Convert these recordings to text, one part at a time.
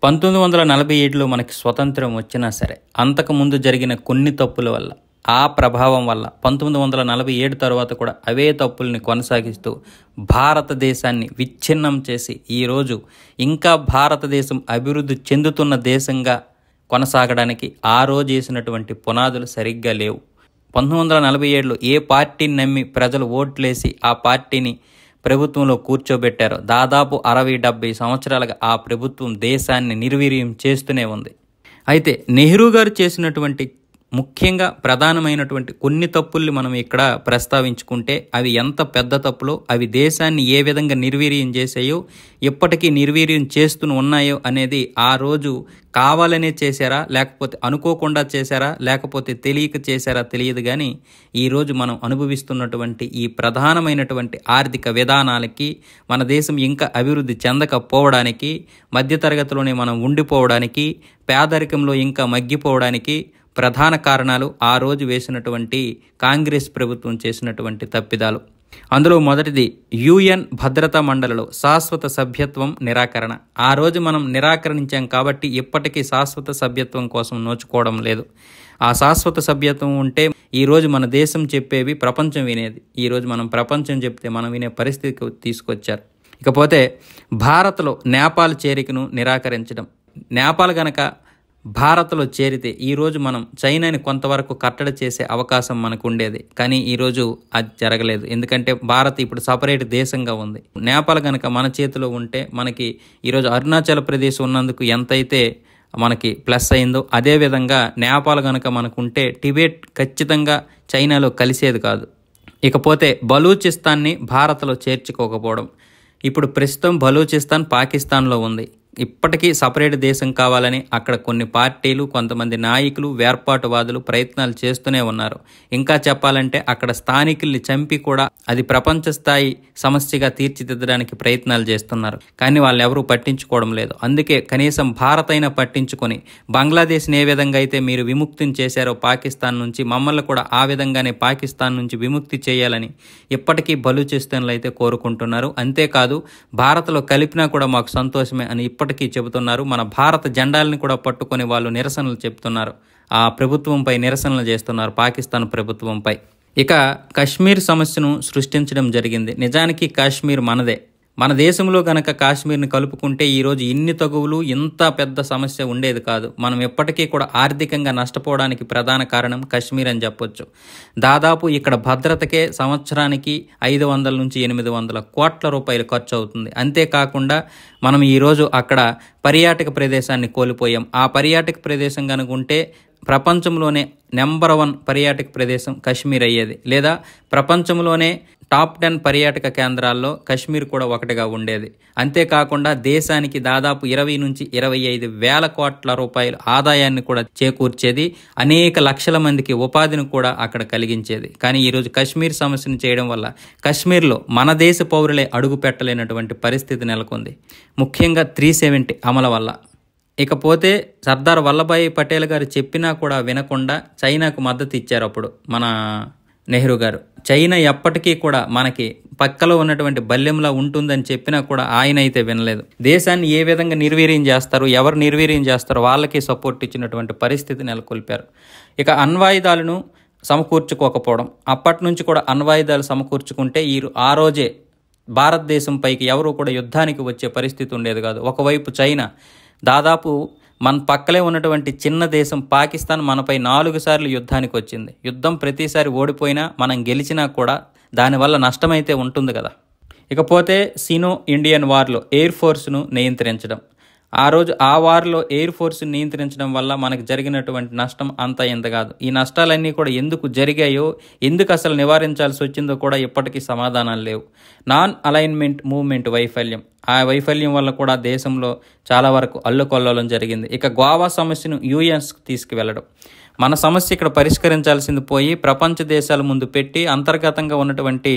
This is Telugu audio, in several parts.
1947లో మనకి స్వతంత్రం వచ్చినా సరే, అంతకుముందు జరిగిన కొన్ని తప్పుల వల్ల, ఆ ప్రభావం వల్ల 1947 తర్వాత కూడా అవే తప్పుల్ని కొనసాగిస్తూ భారతదేశాన్ని విచ్ఛిన్నం చేసి ఈరోజు ఇంకా భారతదేశం అభివృద్ధి చెందుతున్న దేశంగా కొనసాగడానికి ఆ రోజు వేసినటువంటి పునాదులు సరిగ్గా లేవు. 1947లో ఏ పార్టీని నమ్మి ప్రజలు ఓట్లేసి ఆ పార్టీని ప్రభుత్వంలో కూర్చోబెట్టారో దాదాపు 60-70 సంవత్సరాలుగా ఆ ప్రభుత్వం దేశాన్ని నిర్వీర్యం చేస్తూనే ఉంది. అయితే నెహ్రూ గారు చేసినటువంటి ముఖ్యంగా ప్రధానమైనటువంటి కొన్ని తప్పుల్ని మనం ఇక్కడ ప్రస్తావించుకుంటే అవి ఎంత పెద్ద తప్పులో, అవి దేశాన్ని ఏ విధంగా నిర్వీర్యం చేసాయో, ఇప్పటికీ నిర్వీర్యం చేస్తూ ఉన్నాయో అనేది ఆ రోజు కావాలనే చేశారా, లేకపోతే అనుకోకుండా చేశారా, లేకపోతే తెలియక చేశారా తెలియదు. కానీ ఈరోజు మనం అనుభవిస్తున్నటువంటి ఈ ప్రధానమైనటువంటి ఆర్థిక విధానాలకి, మన దేశం ఇంకా అభివృద్ధి చెందకపోవడానికి, మధ్యతరగతిలోనే మనం ఉండిపోవడానికి, పేదరికంలో ఇంకా మగ్గిపోవడానికి ప్రధాన కారణాలు ఆ రోజు వేసినటువంటి కాంగ్రెస్ ప్రభుత్వం చేసినటువంటి తప్పిదాలు. అందులో మొదటిది UN భద్రతా మండలిలో శాశ్వత సభ్యత్వం నిరాకరణ. ఆ రోజు మనం నిరాకరించాం కాబట్టి ఇప్పటికీ శాశ్వత సభ్యత్వం కోసం నోచుకోవడం లేదు. ఆ శాశ్వత సభ్యత్వం ఉంటే ఈరోజు మన దేశం చెప్పేవి ప్రపంచం వినేది. ఈరోజు మనం ప్రపంచం చెప్తే మనం వినే పరిస్థితికి తీసుకొచ్చారు. ఇకపోతే భారత్లో నేపాల్ చేరికను నిరాకరించడం. నేపాల్ గనక భారత్లో చేరితే ఈరోజు మనం చైనాని కొంతవరకు కట్టడి చేసే అవకాశం మనకు ఉండేది. కానీ ఈరోజు అది జరగలేదు. ఎందుకంటే భారత్ ఇప్పుడు సపరేట్ దేశంగా ఉంది. నేపాల్ కనుక మన చేతిలో ఉంటే మనకి ఈరోజు అరుణాచల్ ప్రదేశ్ ఉన్నందుకు ఎంతైతే మనకి ప్లస్ అయిందో, అదేవిధంగా నేపాల్ కనుక మనకుంటే టిబెట్ ఖచ్చితంగా చైనాలో కలిసేది కాదు. ఇకపోతే బలూచిస్తాన్ని భారత్లో చేర్చుకోకపోవడం. ఇప్పుడు ప్రస్తుతం బలూచిస్తాన్ పాకిస్తాన్లో ఉంది. ఇప్పటికీ సపరేట్ దేశం కావాలని అక్కడ కొన్ని పార్టీలు, కొంతమంది నాయకులు, వేర్పాటువాదులు ప్రయత్నాలు చేస్తూనే ఉన్నారు. ఇంకా చెప్పాలంటే అక్కడ స్థానికుల్ని చంపి కూడా అది ప్రపంచ స్థాయి సమస్యగా తీర్చిదిద్దడానికి ప్రయత్నాలు చేస్తున్నారు. కానీ వాళ్ళు ఎవరూ పట్టించుకోవడం లేదు. అందుకే కనీసం భారత్ అయినా పట్టించుకొని బంగ్లాదేశ్ని ఏ విధంగా అయితే మీరు విముక్తిని చేశారో పాకిస్తాన్ నుంచి, మమ్మల్ని కూడా ఆ విధంగానే పాకిస్తాన్ నుంచి విముక్తి చేయాలని ఇప్పటికీ బలూచిస్తాన్లు అయితే కోరుకుంటున్నారు. అంతేకాదు భారత్లో కలిపినా కూడా మాకు సంతోషమే అని ఇప్పటికీ చెబుతున్నారు. మన భారత జెండాలని కూడా పట్టుకొని వాళ్ళు నిరసనలు చెప్తున్నారు. ఆ ప్రభుత్వంపై నిరసనలు చేస్తున్నారు, పాకిస్తాన్ ప్రభుత్వంపై. ఇక కాశ్మీర్ సమస్యను సృష్టించడం జరిగింది. నిజానికి కాశ్మీర్ మనదే. మన దేశంలో గనక కాశ్మీర్ని కలుపుకుంటే ఈరోజు ఇన్ని తగువులు, ఇంత పెద్ద సమస్య ఉండేది కాదు. మనం ఎప్పటికీ కూడా ఆర్థికంగా నష్టపోవడానికి ప్రధాన కారణం కాశ్మీర్ అని చెప్పొచ్చు. దాదాపు ఇక్కడ భద్రతకే సంవత్సరానికి 500 నుంచి 800 కోట్ల రూపాయలు ఖర్చు అవుతుంది. అంతేకాకుండా మనం ఈరోజు అక్కడ పర్యాటక ప్రదేశాన్ని కోల్పోయాం. ఆ పర్యాటక ప్రదేశం కనుక ఉంటే ప్రపంచంలోనే నెంబర్ 1 పర్యాటక ప్రదేశం కాశ్మీర్ అయ్యేది. లేదా ప్రపంచంలోనే టాప్ 10 పర్యాటక కేంద్రాల్లో కాశ్మీర్ కూడా ఒకటిగా ఉండేది. అంతేకాకుండా దేశానికి దాదాపు 20 నుంచి 25 వేల కోట్ల రూపాయల ఆదాయాన్ని కూడా చేకూర్చేది. అనేక లక్షల మందికి ఉపాధిని కూడా అక్కడ కలిగించేది. కానీ ఈరోజు కాశ్మీర్ సమస్యను చేయడం వల్ల కాశ్మీర్లో మన దేశ పౌరులే అడుగు పెట్టలేనటువంటి పరిస్థితి నెలకొంది. ముఖ్యంగా 370 అమలు వల్ల. ఇకపోతే సర్దార్ వల్లభాయ్ పటేల్ గారు చెప్పినా కూడా వినకుండా చైనాకు మద్దతు ఇచ్చారు అప్పుడు మన నెహ్రూ గారు. చైనా ఎప్పటికీ కూడా మనకి పక్కలో ఉన్నటువంటి బల్యంలా ఉంటుందని చెప్పినా కూడా ఆయన అయితే వినలేదు. దేశాన్ని ఏ విధంగా నిర్వీర్యం చేస్తారు, ఎవరు నిర్వీర్యం చేస్తారో వాళ్ళకి సపోర్ట్ ఇచ్చినటువంటి పరిస్థితి నెలకొల్పారు. ఇక అణ్వాయుధాలను సమకూర్చుకోకపోవడం. అప్పటి నుంచి కూడా అణ్వాయుధాలు సమకూర్చుకుంటే ఆ రోజే భారతదేశం పైకి ఎవరు కూడా యుద్ధానికి వచ్చే పరిస్థితి ఉండేది కాదు. ఒకవైపు చైనా, దాదాపు మన పక్కలే ఉన్నటువంటి చిన్న దేశం పాకిస్తాన్ మనపై 4 సార్లు యుద్ధానికి వచ్చింది. యుద్ధం ప్రతిసారి ఓడిపోయినా మనం గెలిచినా కూడా దానివల్ల నష్టమైతే ఉంటుంది కదా. ఇకపోతే సినో ఇండియన్ వార్లో ఎయిర్ ఫోర్స్ను నియంత్రించడం. ఆ రోజు ఆ వార్లో ఎయిర్ ఫోర్స్ని నియంత్రించడం వల్ల మనకు జరిగినటువంటి నష్టం అంత ఎంత కాదు. ఈ నష్టాలన్నీ కూడా ఎందుకు జరిగాయో, ఎందుకు అసలు నివారించాల్సి వచ్చిందో కూడా ఇప్పటికీ సమాధానాలు లేవు. నాన్ అలైన్మెంట్ మూవ్మెంట్ వైఫల్యం. ఆ వైఫల్యం వల్ల కూడా దేశంలో చాలా వరకు అల్లుకొల్లలం జరిగింది. ఇక గోవా సమస్యను UNకు తీసుకువెళ్ళడం. మన సమస్య ఇక్కడ పరిష్కరించాల్సింది పోయి ప్రపంచ దేశాల ముందు పెట్టి అంతర్గతంగా ఉన్నటువంటి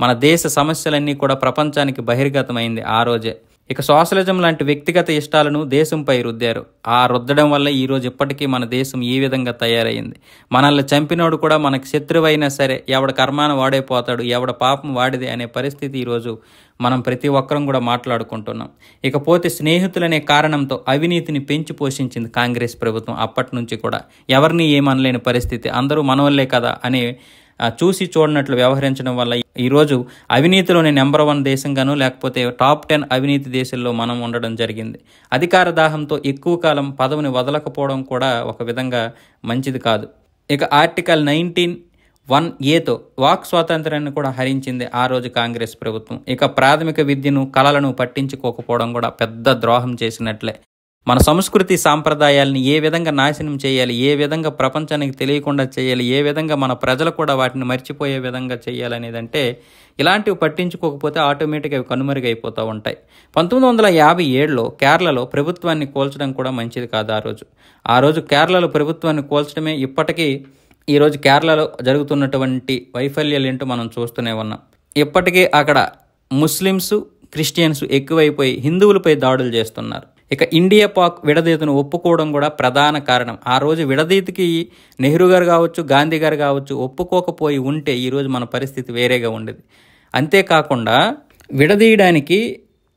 మన దేశ సమస్యలన్నీ కూడా ప్రపంచానికి బహిర్గతమైంది ఆ రోజే. ఇక సోషలిజం లాంటి వ్యక్తిగత ఇష్టాలను దేశంపై రుద్దారు. ఆ రుద్దడం వల్ల ఈరోజు ఇప్పటికీ మన దేశం ఈ విధంగా తయారైంది. మనల్ని చంపినోడు కూడా మనకి శత్రువైనా సరే ఎవడ కర్మాన వాడైపోతాడు, ఎవడ పాపం వాడిది అనే పరిస్థితి ఈరోజు మనం ప్రతి ఒక్కరం కూడా మాట్లాడుకుంటున్నాం. ఇకపోతే స్నేహితులనే కారణంతో అవినీతిని పెంచి పోషించింది కాంగ్రెస్ ప్రభుత్వం. అప్పటి నుంచి కూడా ఎవరిని ఏమనలేని పరిస్థితి, అందరూ మనవల్లే కదా అని చూసి చూడనట్లు వ్యవహరించడం వల్ల ఈరోజు అవినీతిలోని నెంబర్ 1 దేశంగాను, లేకపోతే టాప్ 10 అవినీతి దేశాల్లో మనం ఉండడం జరిగింది. అధికార దాహంతో ఎక్కువ కాలం పదవిని వదలకపోవడం కూడా ఒక విధంగా మంచిది కాదు. ఇక ఆర్టికల్ 19(1)(a)తో వాక్ స్వాతంత్రాన్ని కూడా హరించింది ఆ రోజు కాంగ్రెస్ ప్రభుత్వం. ఇక ప్రాథమిక విద్యను, కళలను పట్టించుకోకపోవడం కూడా పెద్ద ద్రోహం చేసినట్లే. మన సంస్కృతి సాంప్రదాయాలని ఏ విధంగా నాశనం చేయాలి, ఏ విధంగా ప్రపంచానికి తెలియకుండా చేయాలి, ఏ విధంగా మన ప్రజలు కూడా వాటిని మర్చిపోయే విధంగా చేయాలనేదంటే ఇలాంటివి పట్టించుకోకపోతే ఆటోమేటిక్గా అవి కనుమరుగైపోతూ ఉంటాయి. 1957లో కేరళలో ప్రభుత్వాన్ని కూల్చడం కూడా మంచిది కాదు. ఆ రోజు కేరళలో ప్రభుత్వాన్ని కూల్చడమే ఇప్పటికీ ఈరోజు కేరళలో జరుగుతున్నటువంటి వైఫల్యాలు ఏంటో మనం చూస్తూనే ఉన్నాం. ఇప్పటికీ అక్కడ ముస్లిమ్స్, క్రిస్టియన్స్ ఎక్కువైపోయి హిందువులపై దాడులు చేస్తున్నారు. ఇక ఇండియా పాక్ విడదీతను ఒప్పుకోవడం కూడా ప్రధాన కారణం. ఆ రోజు విడదీతికి నెహ్రూ గారు కావచ్చు, గాంధీ గారు కావచ్చు ఒప్పుకోకపోయి ఉంటే ఈరోజు మన పరిస్థితి వేరేగా ఉండేది. అంతేకాకుండా విడదీయడానికి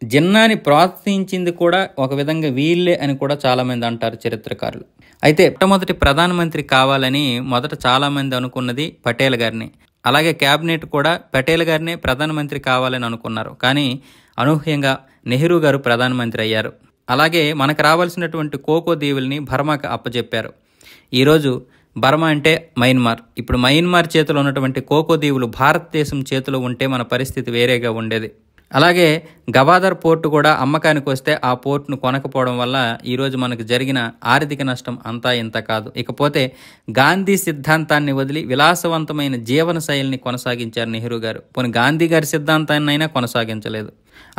జిన్నాని ప్రోత్సహించింది కూడా ఒక విధంగా వీళ్ళే అని కూడా చాలామంది అంటారు చరిత్రకారులు. అయితే మొట్టమొదటి ప్రధానమంత్రి కావాలని మొదట చాలామంది అనుకున్నది పటేల్ గారిని. అలాగే క్యాబినెట్ కూడా పటేల్ గారినే ప్రధానమంత్రి కావాలని అనుకున్నారు. కానీ అనూహ్యంగా నెహ్రూ గారు ప్రధానమంత్రి అయ్యారు. అలాగే మనకు రావాల్సినటువంటి కోకో దీవుల్ని బర్మాకి అప్పచెప్పారు. ఈరోజు బర్మా అంటే మయన్మార్. ఇప్పుడు మయన్మార్ చేతిలో ఉన్నటువంటి కోకో దీవులు భారతదేశం చేతిలో ఉంటే మన పరిస్థితి వేరేగా ఉండేది. అలాగే గవాదర్ పోర్టు కూడా అమ్మకానికి వస్తే ఆ పోర్టును కొనకపోవడం వల్ల ఈరోజు మనకు జరిగిన ఆర్థిక నష్టం అంతా ఇంత కాదు. ఇకపోతే గాంధీ సిద్ధాంతాన్ని వదిలి విలాసవంతమైన జీవన శైలిని కొనసాగించారు నెహ్రూ గారు. పోనీ గాంధీ గారి సిద్ధాంతాన్ని అయినా కొనసాగించలేదు.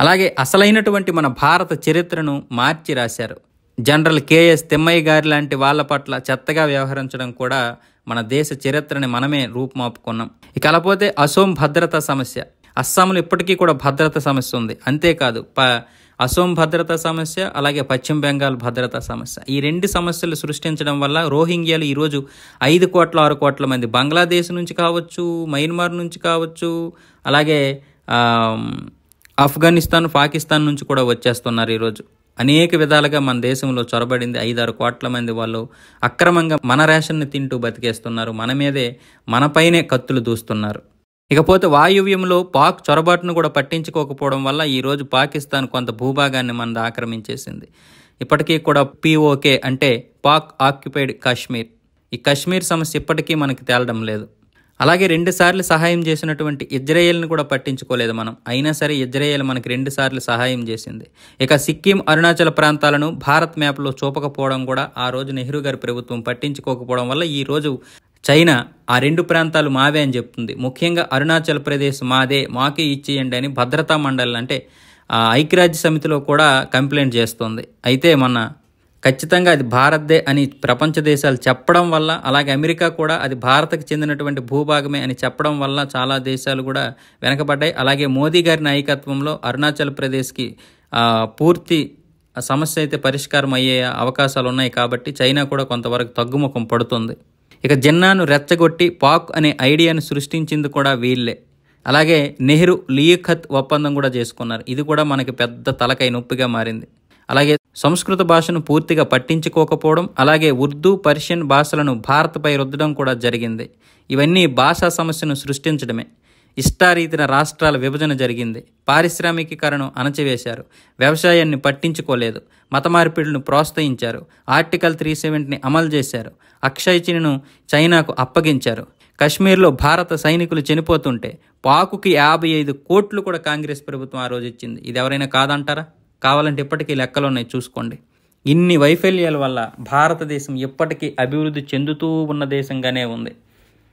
అలాగే అసలైనటువంటి మన భారత చరిత్రను మార్చి రాశారు. జనరల్ కేఎస్ తిమ్మయ్య గారి లాంటి వాళ్ళ పట్ల చెత్తగా వ్యవహరించడం కూడా మన దేశ చరిత్రని మనమే రూపుమాపుకున్నాం. ఇక అలాపోతే అసోం భద్రతా సమస్య. అస్సాంలో ఇప్పటికీ కూడా భద్రతా సమస్య ఉంది. అంతేకాదు అసోం భద్రతా సమస్య, అలాగే పశ్చిమ బెంగాల్ భద్రతా సమస్య, ఈ 2 సమస్యలు సృష్టించడం వల్ల రోహింగ్యాలు ఈరోజు 5 కోట్ల 6 కోట్ల మంది బంగ్లాదేశ్ నుంచి కావచ్చు, మయన్మార్ నుంచి కావచ్చు, అలాగే ఆఫ్ఘనిస్తాన్, పాకిస్తాన్ నుంచి కూడా వచ్చేస్తున్నారు. ఈరోజు అనేక విధాలుగా మన దేశంలో చొరబడింది 5-6 కోట్ల మంది వాళ్ళు అక్రమంగా మన రేషన్ని తింటూ బతికేస్తున్నారు. మన మీదే మనపైనే కత్తులు దూస్తున్నారు. ఇకపోతే వాయువ్యంలో పాక్ చొరబాటును కూడా పట్టించుకోకపోవడం వల్ల ఈరోజు పాకిస్తాన్ కొంత భూభాగాన్ని మనది ఆక్రమించేసింది. ఇప్పటికీ కూడా POK అంటే పాక్ ఆక్యుపైడ్ కాశ్మీర్. ఈ కశ్మీర్ సమస్య ఇప్పటికీ మనకి తేలడం లేదు. అలాగే 2 సార్లు సహాయం చేసినటువంటి ఇజ్రాయెల్ని కూడా పట్టించుకోలేదు మనం. అయినా సరే ఇజ్రాయెల్ మనకి 2 సార్లు సహాయం చేసింది. ఇక సిక్కిం, అరుణాచల్ ప్రాంతాలను భారత్ మ్యాప్లో చూపకపోవడం కూడా ఆ రోజు నెహ్రూ గారి ప్రభుత్వం పట్టించుకోకపోవడం వల్ల ఈరోజు చైనా ఆ 2 ప్రాంతాలు మావే అని చెప్తుంది. ముఖ్యంగా అరుణాచల్ ప్రదేశ్ మాదే, మాకే ఇచ్చేయండి అని భద్రతా మండలి అంటే ఐక్యరాజ్య సమితిలో కూడా కంప్లైంట్ చేస్తుంది. అయితే మొన్న ఖచ్చితంగా అది భారత్దే అని ప్రపంచ దేశాలు చెప్పడం వల్ల, అలాగే అమెరికా కూడా అది భారత్కి చెందినటువంటి భూభాగమే అని చెప్పడం వల్ల చాలా దేశాలు కూడా వెనకబడ్డాయి. అలాగే మోదీ గారి నాయకత్వంలో అరుణాచల్ ప్రదేశ్కి పూర్తి సమస్య అయితే పరిష్కారం అయ్యే అవకాశాలు ఉన్నాయి. కాబట్టి చైనా కూడా కొంతవరకు తగ్గుముఖం పడుతుంది. ఇక జిన్నాను రెచ్చగొట్టి పాక్ అనే ఐడియాను సృష్టించింది కూడా వీళ్ళే. అలాగే నెహ్రూ లియాఖత్ ఒప్పందం కూడా చేసుకున్నారు. ఇది కూడా మనకి పెద్ద తలకాయ నొప్పిగా మారింది. అలాగే సంస్కృత భాషను పూర్తిగా పట్టించుకోకపోవడం, అలాగే ఉర్దూ, పర్షియన్ భాషలను భారత్పై రుద్దడం కూడా జరిగింది. ఇవన్నీ భాషా సమస్యను సృష్టించడమే. ఇష్టారీతిన రాష్ట్రాల విభజన జరిగింది. పారిశ్రామికీకరణను అణచివేశారు. వ్యవసాయాన్ని పట్టించుకోలేదు. మత మార్పిడులను ప్రోత్సహించారు. ఆర్టికల్ 370ని అమలు చేశారు. అక్షయ్ చిన్ను చైనాకు అప్పగించారు. కశ్మీర్లో భారత సైనికులు చనిపోతుంటే పాకుకి 55 కోట్లు కూడా కాంగ్రెస్ ప్రభుత్వం ఆ రోజు ఇచ్చింది. ఇది ఎవరైనా కాదంటారా? కావాలంటే ఇప్పటికీ లెక్కలున్నాయి, చూసుకోండి. ఇన్ని వైఫల్యాల వల్ల భారతదేశం ఇప్పటికీ అభివృద్ధి చెందుతూ ఉన్న దేశంగానే ఉంది.